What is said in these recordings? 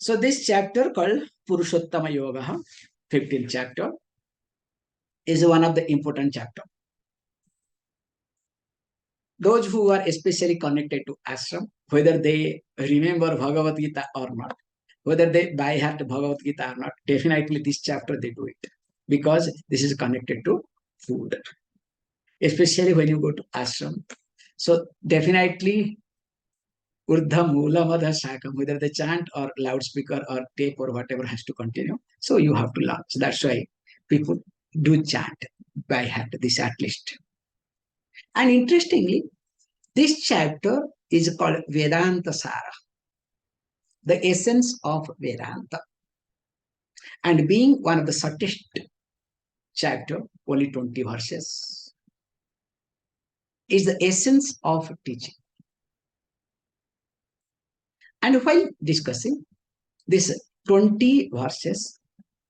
So this chapter called Purushottama Yoga, 15th chapter, is one of the important chapter. Those who are especially connected to ashram, whether they remember Bhagavad Gita or not, whether they by heart Bhagavad Gita or not, definitely this chapter they do it because this is connected to food, especially when you go to ashram. So definitely Urdha Mula Madha Shakam, whether they chant or loudspeaker or tape or whatever has to continue. So you have to learn. So that's why people do chant by heart, this at least. And interestingly, this chapter is called Vedanta Sara, the essence of Vedanta. And being one of the shortest chapter, only 20 verses, is the essence of teaching. And while discussing this 20 verses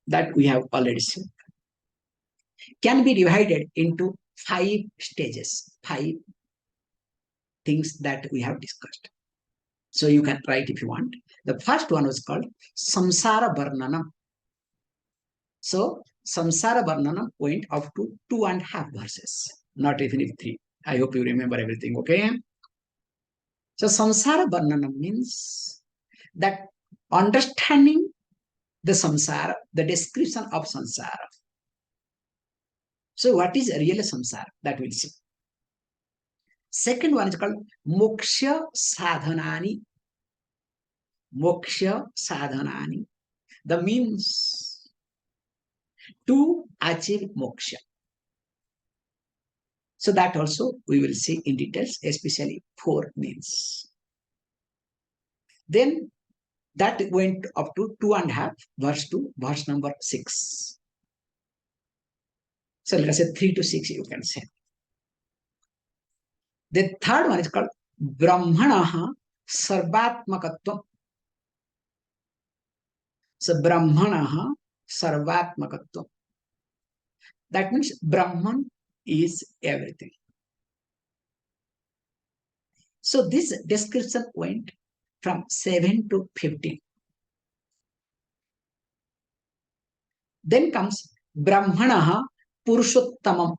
that we have already seen, can be divided into 5 stages, 5 things that we have discussed. So you can write if you want. The first one was called Samsara Varnanam. So Samsara Varnanam went up to 2.5 verses, not even 3. I hope you remember everything, okay? So Samsara Varnanam means that understanding the samsara, the description of samsara. So what is real samsara? That we'll see. Second one is called Moksha Sadhanani. Moksha Sadhanani. The means to achieve moksha. So that also we will see in details, especially 4 means. Then that went up to 2.5 verse to verse number 6. So let us say 3 to 6 you can say. The third one is called Brahmanaha Sarvatmakatvam. So Brahmanaha Sarvatmakatvam. That means Brahman is everything. So this description went from 7 to 15. Then comes Brahmanaha Purushottamatvam.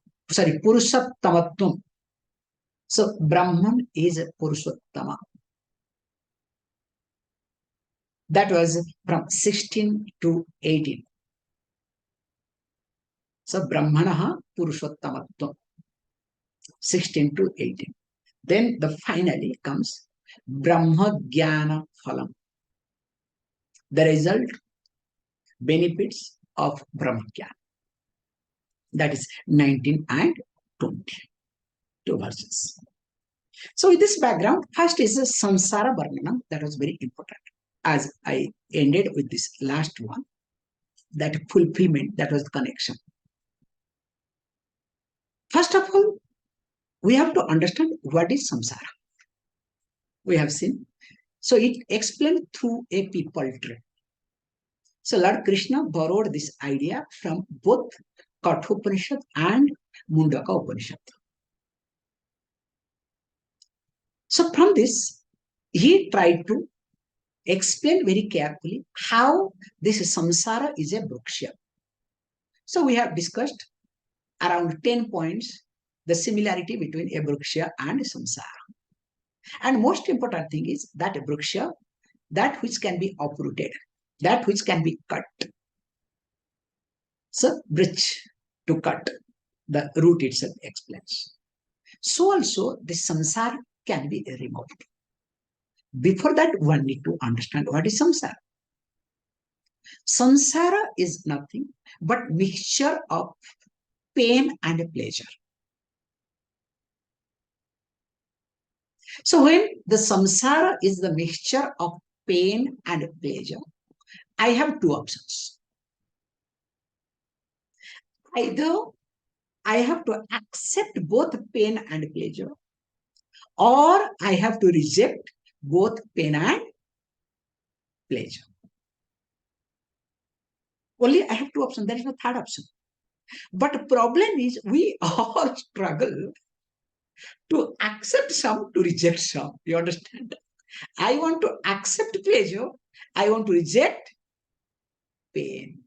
So Brahman is Purushottama. That was from 16 to 18. So Brahmanaha Purushottamatvam, 16 to 18. Then the finally comes Brahma Jnana Phalam. The result, benefits of Brahma Jnana. That is 19 and 20. 2 verses. So with this background, first is the Samsara Varnanam. That was very important. As I ended with this last one, that fulfillment, that was the connection. First of all, we have to understand what is samsara. We have seen. So it explained through a people tree. So Lord Krishna borrowed this idea from both Kathopanishad and Mundaka Upanishad. So from this, he tried to explain very carefully how this samsara is a bruksha. So we have discussed around 10 points, the similarity between a bruksha and a samsara. And most important thing is that a bruksha, that which can be uprooted, that which can be cut. So bridge, to cut, the root itself explains. So also the samsara can be removed. Before that, one need to understand what is samsara. Samsara is nothing but mixture of pain and pleasure. So when the samsara is the mixture of pain and pleasure, I have 2 options. Either I have to accept both pain and pleasure, or I have to reject both pain and pleasure. Only I have 2 options. There is no third option. But the problem is we all struggle to accept some, to reject some. You understand? I want to accept pleasure I want to reject pain.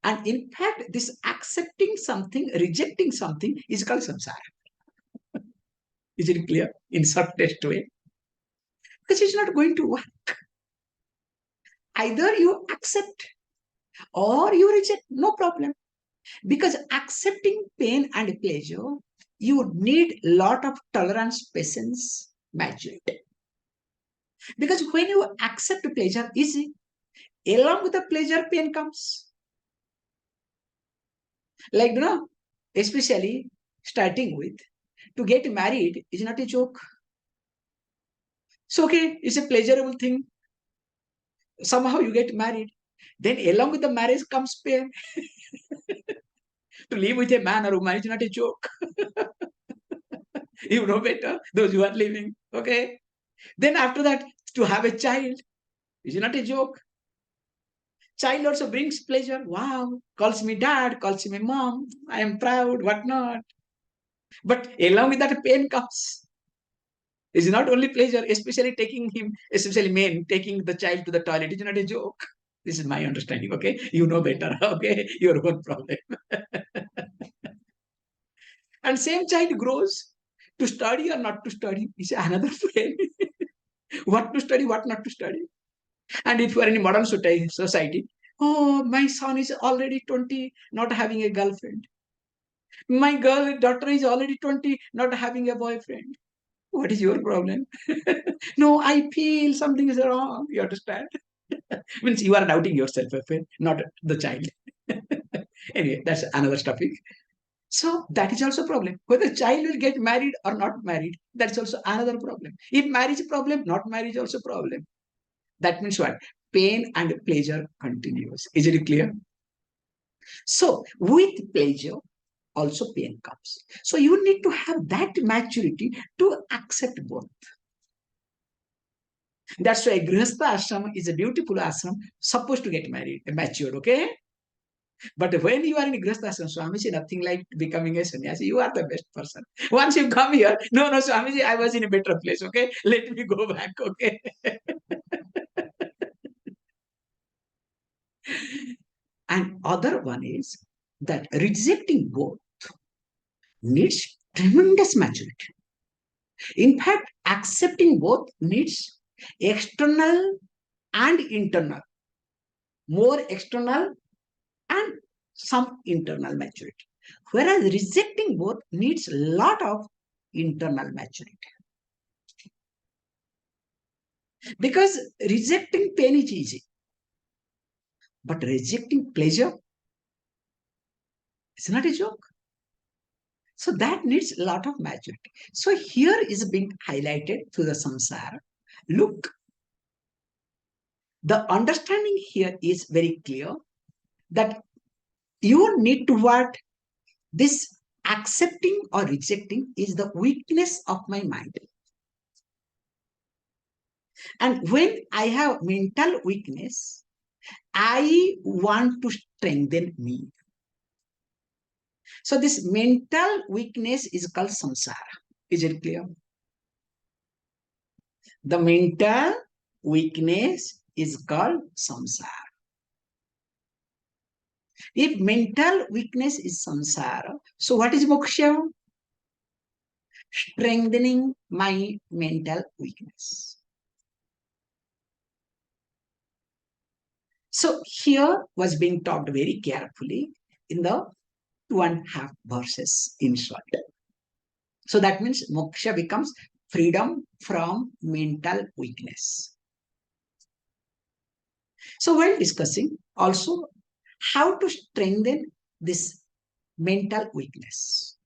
And in fact, this accepting something, rejecting something is called samsara. Is it clear? In shortest way. Because it's not going to work. Either you accept or you reject, no problem. Because accepting pain and pleasure, you need lot of tolerance, patience, maturity. Because when you accept pleasure, easy. Along with the pleasure, pain comes. Like, especially starting with, to get married is not a joke. It's okay, it's a pleasurable thing. Somehow you get married. Then along with the marriage comes pain. To live with a man or woman is not a joke. You know better, those who are living. Okay. Then after that, to have a child is not a joke. Child also brings pleasure. Wow, calls me dad, calls me mom. I am proud, whatnot. But along with that, pain comes. It's not only pleasure, especially taking him, especially men, taking the child to the toilet is not a joke. This is my understanding, okay? You know better, okay? Your own problem. And same child grows to study or not to study is another pain. What to study, what not to study. And if you are in a modern society, oh, my son is already 20, not having a girlfriend. My daughter is already 20, not having a boyfriend. What is your problem? No, I feel something is wrong. You understand? Means you are doubting yourself, okay? Not the child. Anyway, that's another topic. So that is also a problem. Whether child will get married or not married, that's also another problem. If marriage problem, not marriage also problem. That means what? Pain and pleasure continues. Is it clear? So with pleasure, also pain comes. So you need to have that maturity to accept both. That's why Grihastha ashram is a beautiful ashram, supposed to get married, matured, okay? But when you are in Grihastha ashram, Swamiji, nothing like becoming a sannyasi. You are the best person. Once you come here, no, Swamiji, I was in a better place, okay? Let me go back, okay? And other one is that rejecting both needs tremendous maturity. In fact, accepting both needs external and internal, more external and some internal maturity. Whereas rejecting both needs a lot of internal maturity. Because rejecting pain is easy, but rejecting pleasure is not a joke. So that needs a lot of maturity. So here is being highlighted through the samsara. Look, the understanding here is very clear that you need to what? This accepting or rejecting is the weakness of my mind. And when I have mental weakness, I want to strengthen me. So this mental weakness is called samsara. Is it clear? The mental weakness is called samsara. If mental weakness is samsara, so what is moksha? Strengthening my mental weakness. So here was being talked very carefully in the 2.5 verses in short. So that means moksha becomes freedom from mental weakness. So while discussing also how to strengthen this mental weakness,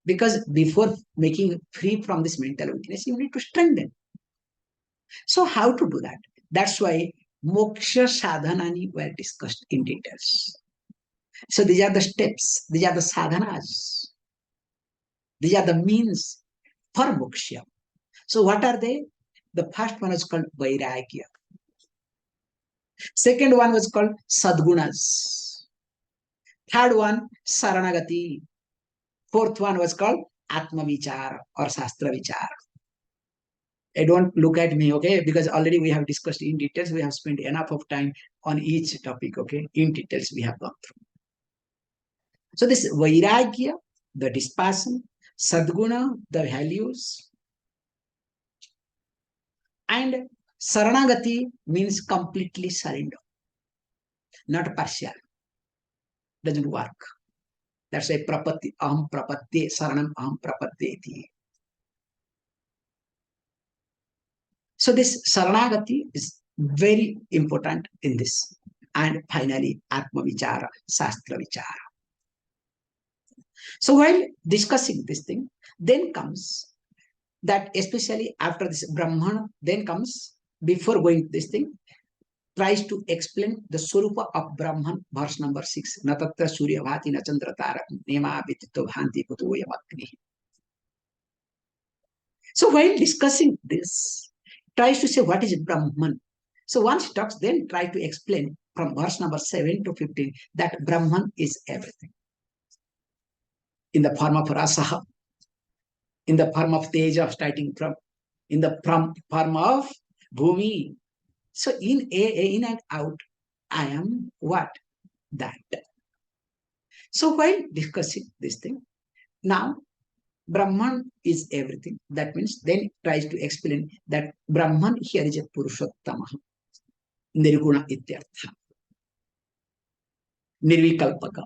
because before making free from this mental weakness, you need to strengthen. So how to do that? That's why moksha sadhanani were discussed in details. So these are the steps, these are the sadhanas, these are the means for moksha. So what are they? The first one is called vairagya. Second one was called sadgunas. Third one, saranagati. Fourth one was called atma vichara or shastra vichara. Don't look at me, okay? Because already we have discussed in details. We have spent enough of time on each topic, okay? In details we have gone through. So this Vairagya, the dispassion, Sadguna, the values, and Saranagati means completely surrender, not partial. Doesn't work. That's why prapatti, aham prapatti, saranam aham prapatti. So this Saranagati is very important in this. And finally, Atma Vichara, Shastra Vichara. So while discussing this thing, then comes that especially after this Brahmana, then comes, before going to this thing, tries to explain the Swarupa of Brahman, verse number 6. Natatra Surya Bhati na Chandra Tara Nema Vitito Bhanti Kutuya Magni. So while discussing this, tries to say what is Brahman. So once he talks, then try to explain from verse number 7 to 15 that Brahman is everything. In the form of Rasaha, in the form of Teja, starting from, in the form of Bhumi. So in and out, I am what? That. So while discussing this thing, now Brahman is everything. That means then tries to explain that Brahman here is a Purushottama, Nirguna Ityartha, Nirvikalpaka.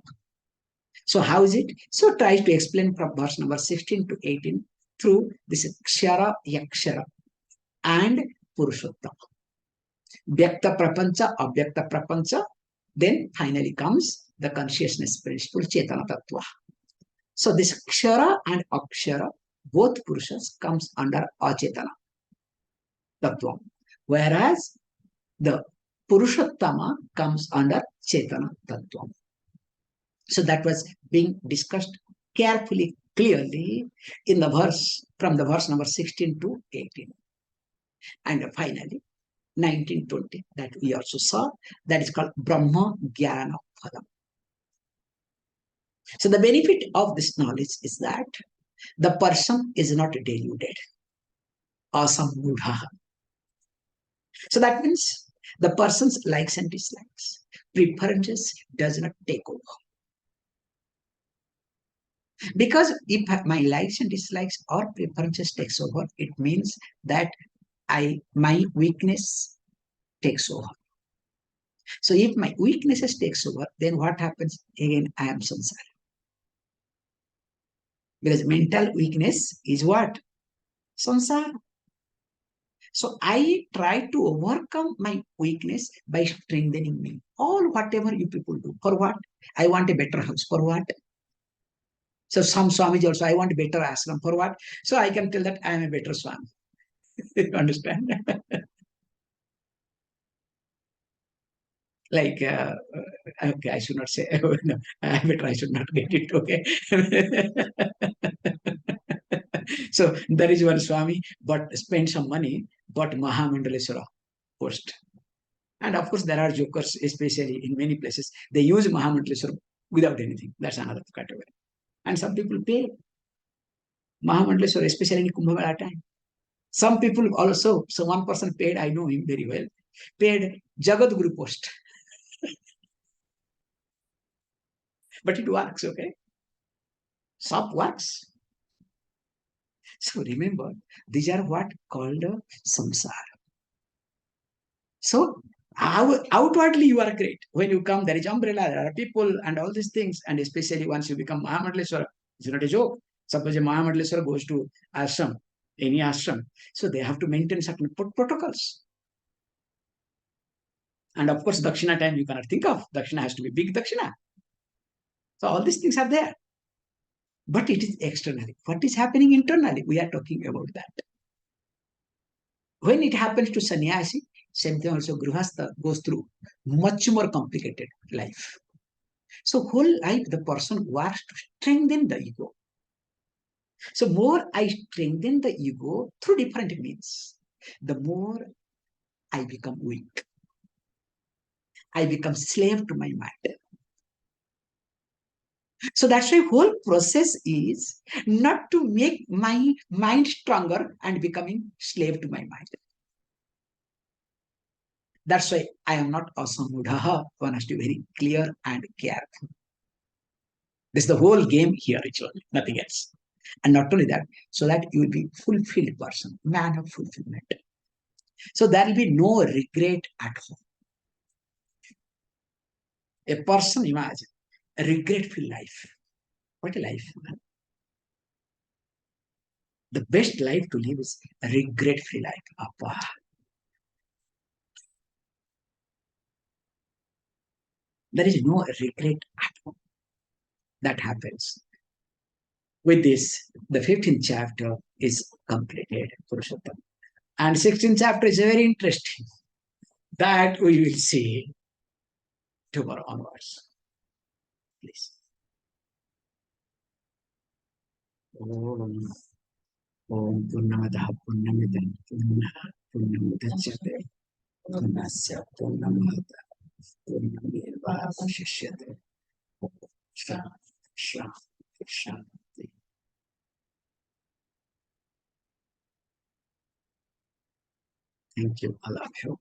So how is it? So tries to explain from verse number 16 to 18 through this Kshara, Yakshara and Purushottama. Vyakta Prapancha, Avyakta Prapancha, then finally comes the consciousness principle, Chetana Tattva. So this Kshara and Akshara, both Purushas comes under Achetana Tattva, whereas the Purushottama comes under Chetana Tattva. So that was being discussed carefully, clearly in the verse, from the verse number 16 to 18. And finally, 1920, that we also saw, that is called Brahma Jnana Phalam. So the benefit of this knowledge is that the person is not deluded. Asamudha. So that means the person's likes and dislikes, preferences does not take over. Because if my likes and dislikes or preferences takes over, it means that my weakness takes over. So if my weaknesses takes over, then what happens? Again, I am samsara. Because mental weakness is what? Samsara. So I try to overcome my weakness by strengthening me. All whatever you people do. For what? I want a better house. For what? So some Swami also, I want a better ashram. For what? So I can tell that I am a better Swami. You understand? Like, okay, I should not say, no, I should not get it, okay. So there is one Swami, but spend some money, but Mahamandaleswara post. And of course, there are jokers, especially in many places. They use Mahamandaleswara without anything. That's another category. And some people pay Mahamandaleswara, especially in Kumbh Mela time. Some people also, so one person paid, I know him very well, paid Jagadguru post. But it works, okay? Sub works. So remember, these are what called samsara. So outwardly you are great. When you come, there is umbrella, there are people and all these things. And especially once you become Mahamadaleswara, it's not a joke. Suppose a Mahamadaleswara goes to ashram, any ashram. So they have to maintain certain protocols. And of course, Dakshina time you cannot think of. Dakshina has to be big Dakshina. So all these things are there. But it is externally. What is happening internally? We are talking about that. When it happens to sannyasi, same thing also Grihastha goes through much more complicated life. So whole life the person works to strengthen the ego. So more I strengthen the ego through different means, the more I become weak. I become slave to my mind. So that's why whole process is not to make my mind stronger and becoming slave to my mind. That's why I am not asamudha. One has to be very clear and careful. This is the whole game here, ritual, nothing else. And not only that, so that you will be fulfilled person, man of fulfillment. So there will be no regret at all. A person, imagine, a regretful life. What a life. The best life to live is a regret-free life. Appa. There is no regret at all. That happens. With this, the 15th chapter is completed, Purushottam. And 16th chapter is very interesting. That we will see tomorrow onwards. Please. Om Purnamadaha Purnamidan Purnamudachyate Purnasya Purnamada Purnameva Shishyate Shanti. Thank you. I love you.